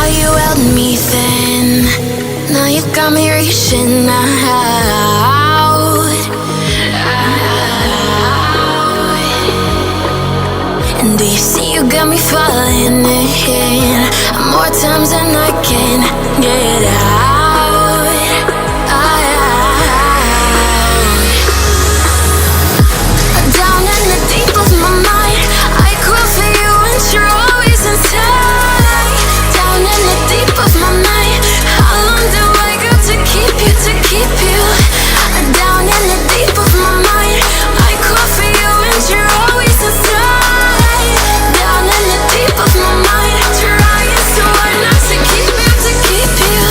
how you held me then. Now you got me reaching out. And do you see you got me falling in more times than I can get out. Down in the deep of my mind, I crawl for you and you're always inside. Down in the deep of my mind, how long do I got to keep you, to keep you? Down in the deep of my mind, I crawl for you and you're always inside. Down in the deep of my mind, trying so hard not to keep you, to keep you.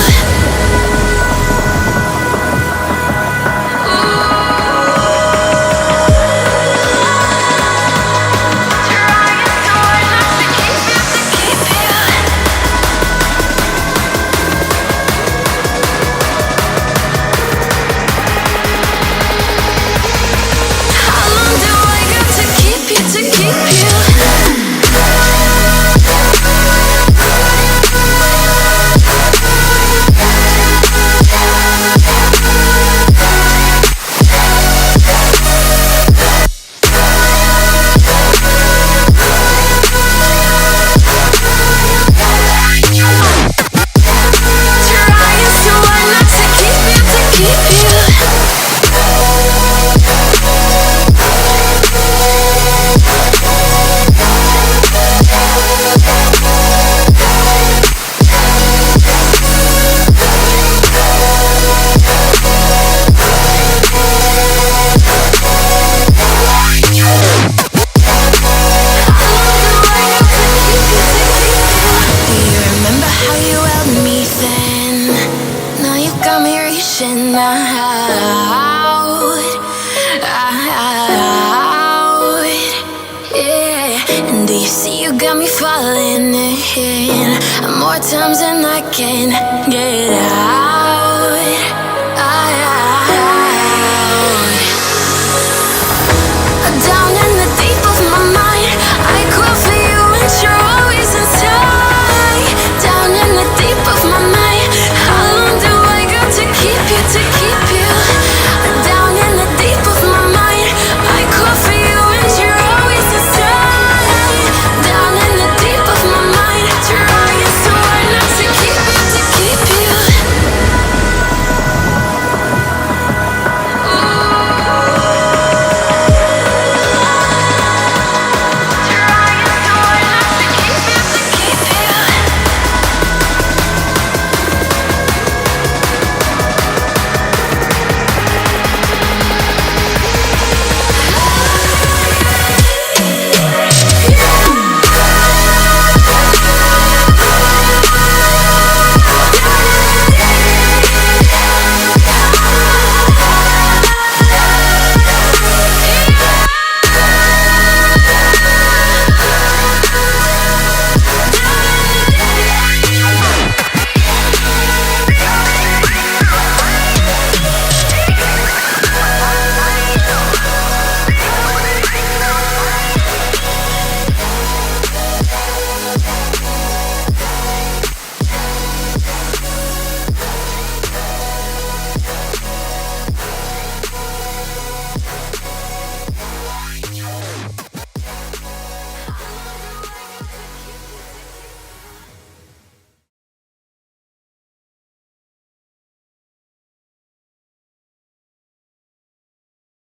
And do you see you got me falling in more times than I can get out.